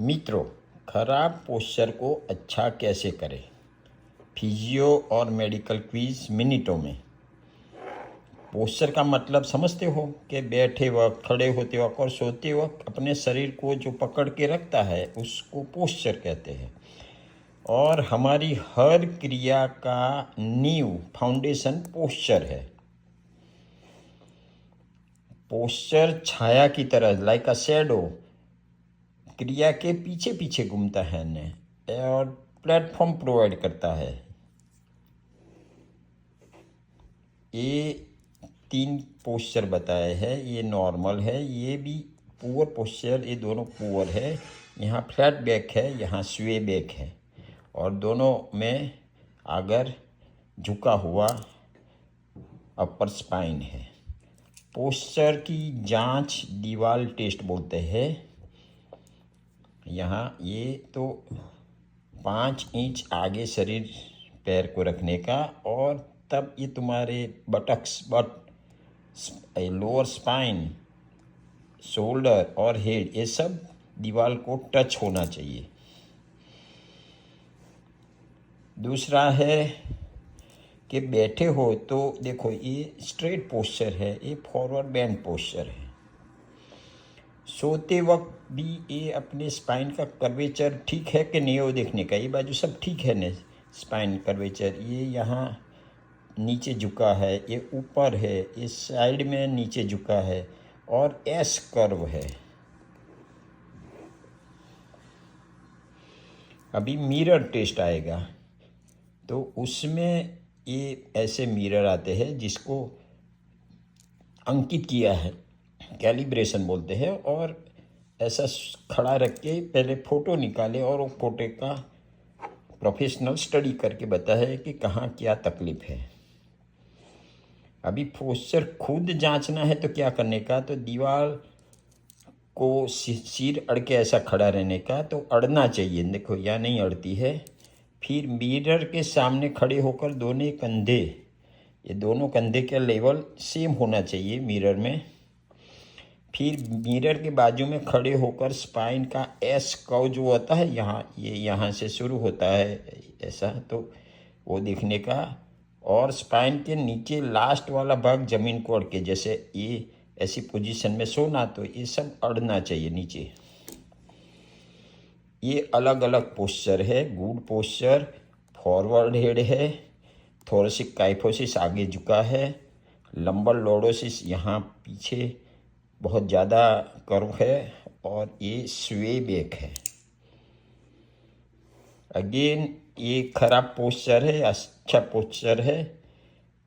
मित्रों, खराब पोस्चर को अच्छा कैसे करें? फिजियो और मेडिकल क्विज मिनटों में। पोस्चर का मतलब समझते हो कि बैठे वक्त, खड़े होते वक्त और सोते वक्त अपने शरीर को जो पकड़ के रखता है उसको पोस्चर कहते हैं। और हमारी हर क्रिया का नींव, फाउंडेशन पोस्चर है। पोस्चर छाया की तरह, लाइक अ शैडो, क्रिया के पीछे पीछे घूमता है ने और प्लेटफॉर्म प्रोवाइड करता है। ये 3 पोस्चर बताए हैं। ये नॉर्मल है, ये भी पुअर पोस्चर, ये दोनों पुअर है। यहाँ फ्लैट बैक है, यहाँ स्वे बैक है और दोनों में अगर झुका हुआ अपर स्पाइन है। पोस्चर की जांच दीवार टेस्ट बोलते हैं। यहाँ ये तो 5 इंच आगे शरीर पैर को रखने का, और तब ये तुम्हारे बटक्स, लोअर स्पाइन, शोल्डर और हेड, ये सब दीवार को टच होना चाहिए। दूसरा है कि बैठे हो तो देखो, ये स्ट्रेट पोस्चर है, ये फॉरवर्ड बेंड पोस्चर है। सोते वक्त भी ये अपने स्पाइन का कर्वेचर ठीक है कि नहीं वो देखने का। ये बाजू सब ठीक है ने, स्पाइन कर्वेचर, ये यहाँ नीचे झुका है, ये ऊपर है, ये साइड में नीचे झुका है और एस कर्व है। अभी मिरर टेस्ट आएगा तो उसमें ये ऐसे मिरर आते हैं जिसको अंकित किया है, कैलिब्रेशन बोलते हैं, और ऐसा खड़ा रख के पहले फ़ोटो निकाले और वो फोटो का प्रोफेशनल स्टडी करके बताया है कि कहाँ क्या तकलीफ है। अभी पोस्चर खुद जांचना है तो क्या करने का, तो दीवार को सिर अड़ के ऐसा खड़ा रहने का, तो अड़ना चाहिए। देखो या नहीं अड़ती है। फिर मिरर के सामने खड़े होकर दोनों कंधे, ये दोनों कंधे का लेवल सेम होना चाहिए मिरर में। फिर मिरर के बाजू में खड़े होकर स्पाइन का एस कर्व जो होता है, यहाँ से शुरू होता है ऐसा, तो वो देखने का। और स्पाइन के नीचे लास्ट वाला भाग ज़मीन को अड़ के, जैसे ये ऐसी पोजीशन में सोना, तो ये सब अड़ना चाहिए नीचे। ये अलग अलग पोस्चर है। गुड पोस्चर फॉरवर्ड हेड है, थोरेसिक काइफोसिस आगे झुका है, लंबर लॉर्डोसिस यहाँ पीछे बहुत ज़्यादा कर्व है, और ये स्वे बैक है। अगेन ये खराब पोस्चर है, अच्छा पोस्चर है।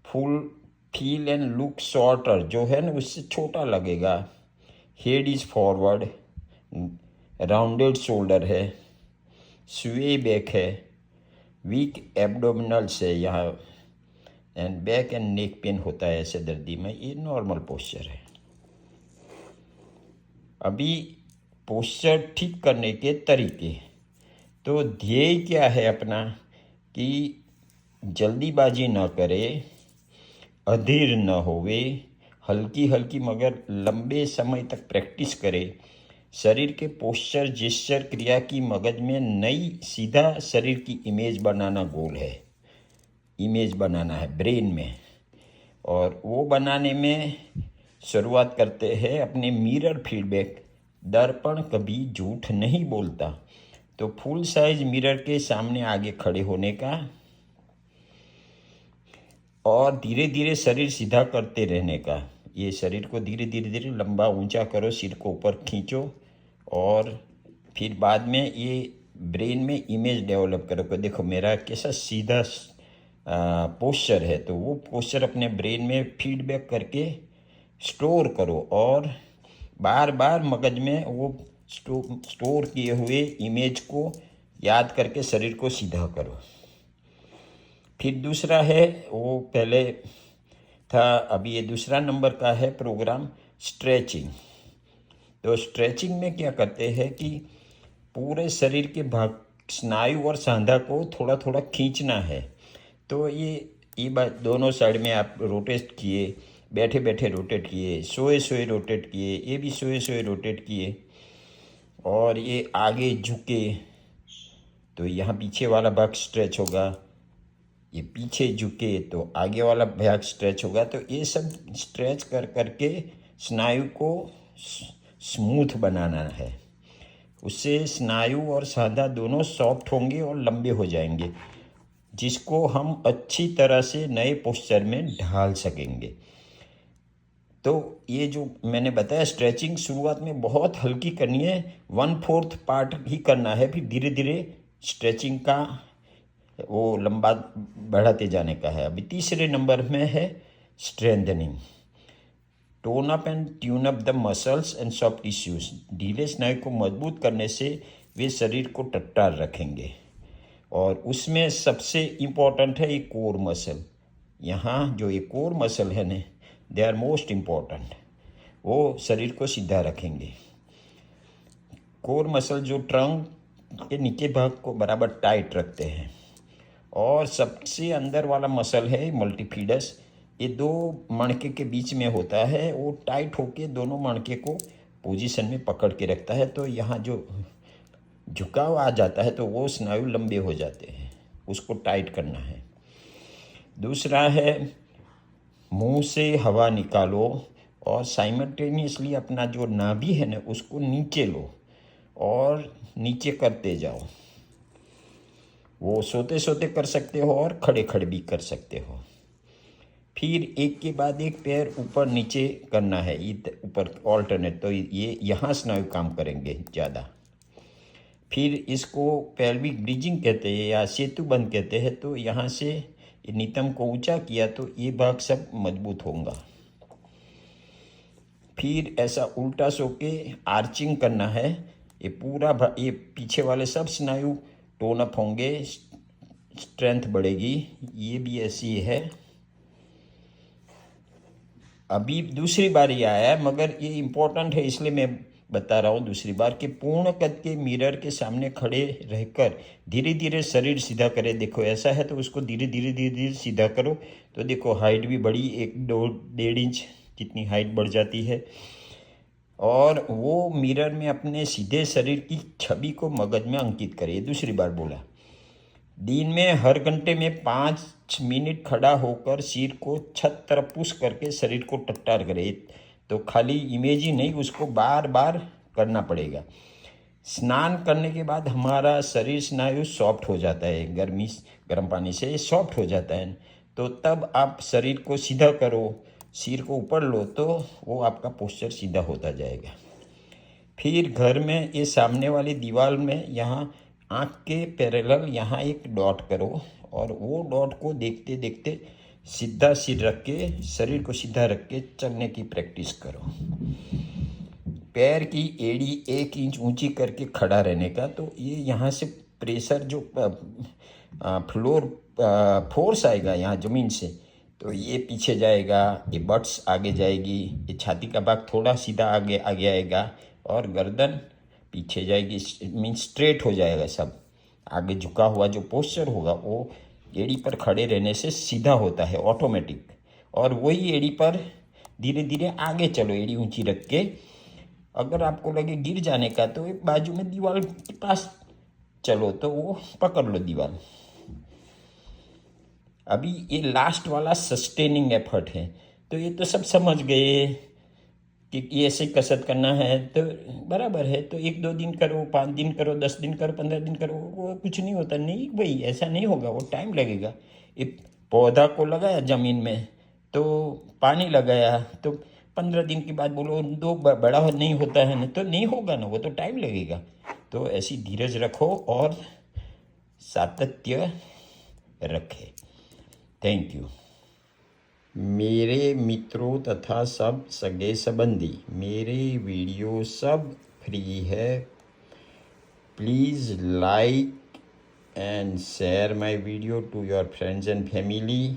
Full feel and look shorter जो है ना, उससे छोटा लगेगा। Head is forward, rounded shoulder है, स्वे बैक है, वीक एब्डोमिनल्स है यहाँ, and back and neck pain होता है ऐसे दर्दी में। ये नॉर्मल पोस्चर है। अभी पोस्चर ठीक करने के तरीके, तो ध्येय क्या है अपना, कि जल्दीबाजी न करे, अधीर न होवे, हल्की हल्की मगर लंबे समय तक प्रैक्टिस करे। शरीर के पोस्चर जेस्चर क्रिया की मगज में नई सीधा शरीर की इमेज बनाना गोल है। इमेज बनाना है ब्रेन में, और वो बनाने में शुरुआत करते हैं अपने मिरर फीडबैक। दर्पण कभी झूठ नहीं बोलता, तो फुल साइज मिरर के सामने आगे खड़े होने का और धीरे धीरे शरीर सीधा करते रहने का। ये शरीर को धीरे धीरे धीरे लंबा ऊंचा करो, सिर को ऊपर खींचो, और फिर बाद में ये ब्रेन में इमेज डेवलप करो कि देखो मेरा कैसा सीधा पोस्चर है। तो वो पोस्चर अपने ब्रेन में फीडबैक करके स्टोर करो, और बार बार मगज में वो स्टोर किए हुए इमेज को याद करके शरीर को सीधा करो। फिर दूसरा है, वो पहले था, अभी ये दूसरा नंबर का है प्रोग्राम, स्ट्रेचिंग। तो स्ट्रेचिंग में क्या करते हैं कि पूरे शरीर के भाग, स्नायु और सांधा को थोड़ा थोड़ा खींचना है। तो ये बात दोनों साइड में आप रोटेट किए, बैठे बैठे रोटेट किए, सोए सोए रोटेट किए, ये भी सोए सोए रोटेट किए, और ये आगे झुके तो यहाँ पीछे वाला भाग स्ट्रेच होगा, ये पीछे झुके तो आगे वाला भाग स्ट्रेच होगा। तो ये सब स्ट्रेच कर करके स्नायु को स्मूथ बनाना है। उससे स्नायु और सांधा दोनों सॉफ्ट होंगे और लंबे हो जाएंगे, जिसको हम अच्छी तरह से नए पोस्चर में ढाल सकेंगे। तो ये जो मैंने बताया स्ट्रेचिंग शुरुआत में बहुत हल्की करनी है, 1/4 पार्ट ही करना है, फिर धीरे धीरे स्ट्रेचिंग का वो लंबा बढ़ाते जाने का है। अभी तीसरे नंबर में है strengthening, tone up and tune up the muscles and soft tissues. ढीले स्नायु को मजबूत करने से वे शरीर को टट्टार रखेंगे, और उसमें सबसे इम्पोर्टेंट है ये कोर मसल। यहाँ जो ये कोर मसल है ना, दे आर मोस्ट इम्पोर्टेंट, वो शरीर को सीधा रखेंगे। कोर मसल जो ट्रंक के नीचे भाग को बराबर टाइट रखते हैं, और सबसे अंदर वाला मसल है मल्टीफिडस, ये दो मणके के बीच में होता है, वो टाइट होके दोनों मणके को पोजीशन में पकड़ के रखता है। तो यहाँ जो झुकाव आ जाता है तो वो स्नायु लंबे हो जाते हैं, उसको टाइट करना है। दूसरा है मुंह से हवा निकालो और साइमल्टेनियसली अपना जो नाभि है ना उसको नीचे लो और नीचे करते जाओ। वो सोते सोते कर सकते हो और खड़े खड़े भी कर सकते हो। फिर एक के बाद एक पैर ऊपर नीचे करना है, ऊपर ऑल्टरनेट, तो ये यहाँ स्नायु काम करेंगे ज़्यादा। फिर इसको पेल्विक ब्रिजिंग कहते हैं या सेतु बंद कहते हैं। तो यहाँ से नितंब को ऊंचा किया तो ये भाग सब मजबूत होगा। फिर ऐसा उल्टा सो के आर्चिंग करना है, ये पूरा ये पीछे वाले सब स्नायु टोन अप होंगे, स्ट्रेंथ बढ़ेगी। ये भी ऐसी है। अभी दूसरी बार ये आया है, मगर ये इम्पोर्टेंट है इसलिए मैं बता रहा हूँ दूसरी बार, कि पूर्ण कद के मिरर के सामने खड़े रहकर धीरे धीरे शरीर सीधा करें। देखो ऐसा है तो उसको धीरे धीरे धीरे धीरे सीधा करो, तो देखो हाइट भी बढ़ी, 1-1.5 इंच जितनी हाइट बढ़ जाती है। और वो मिरर में अपने सीधे शरीर की छवि को मगज में अंकित करें। दूसरी बार बोला, दिन में हर घंटे में 5 मिनट खड़ा होकर सिर को छत तरफ पुश करके शरीर को टट्टार करे। तो खाली इमेज ही नहीं, उसको बार बार करना पड़ेगा। स्नान करने के बाद हमारा शरीर स्नायु सॉफ्ट हो जाता है, गर्म पानी से सॉफ्ट हो जाता है। तो तब आप शरीर को सीधा करो, सिर को ऊपर लो, तो वो आपका पोस्चर सीधा होता जाएगा। फिर घर में ये सामने वाली दीवार में यहाँ आँख के पैरेलल यहाँ एक डॉट करो, और वो डॉट को देखते देखते सीधा सिर रख के, शरीर को सीधा रख के चलने की प्रैक्टिस करो। पैर की एड़ी 1 इंच ऊंची करके खड़ा रहने का। तो ये यहाँ से प्रेशर जो फोर्स आएगा यहाँ ज़मीन से, तो ये पीछे जाएगा, ये बट्स आगे जाएगी, ये छाती का भाग थोड़ा सीधा आगे आगे आएगा, और गर्दन पीछे जाएगी, मीन्स स्ट्रेट हो जाएगा सब। आगे झुका हुआ जो पोस्चर होगा वो एड़ी पर खड़े रहने से सीधा होता है ऑटोमेटिक। और वही एड़ी पर धीरे धीरे आगे चलो, एड़ी ऊंची रख के। अगर आपको लगे गिर जाने का तो एक बाजू में दीवार के पास चलो, तो वो पकड़ लो दीवार। अभी ये लास्ट वाला सस्टेनिंग एफर्ट है। तो ये तो सब समझ गए कि ऐसे कसरत करना है, तो बराबर है। तो 1-2 दिन करो, 5 दिन करो, 10 दिन करो, 15 दिन करो, वो कुछ नहीं होता। नहीं भाई, ऐसा नहीं होगा, वो टाइम लगेगा। एक पौधा को लगाया ज़मीन में, तो पानी लगाया, तो 15 दिन के बाद बोलो दो बड़ा नहीं होता है ना, तो नहीं होगा ना, वो तो टाइम लगेगा। तो ऐसी धीरज रखो और सातत्य रखें। Thank you. मेरे मित्रों तथा सब सगे संबंधी, मेरे वीडियो सब फ्री है। Please like and share my video to your friends and family.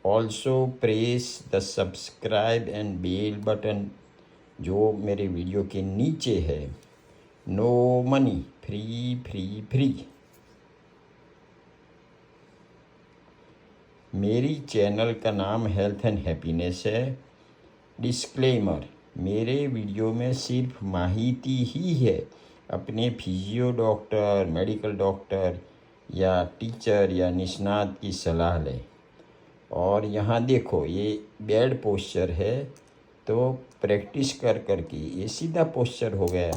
Also press the subscribe and bell button जो मेरे वीडियो के नीचे है। No money, free free free. मेरी चैनल का नाम हेल्थ एंड हैप्पीनेस है। डिस्क्लेमर, मेरे वीडियो में सिर्फ माहिती ही है, अपने फिजियो डॉक्टर, मेडिकल डॉक्टर या टीचर या निष्णात की सलाह लें। और यहाँ देखो ये बेड पोस्चर है, तो प्रैक्टिस कर कर के ये सीधा पोस्चर हो गया।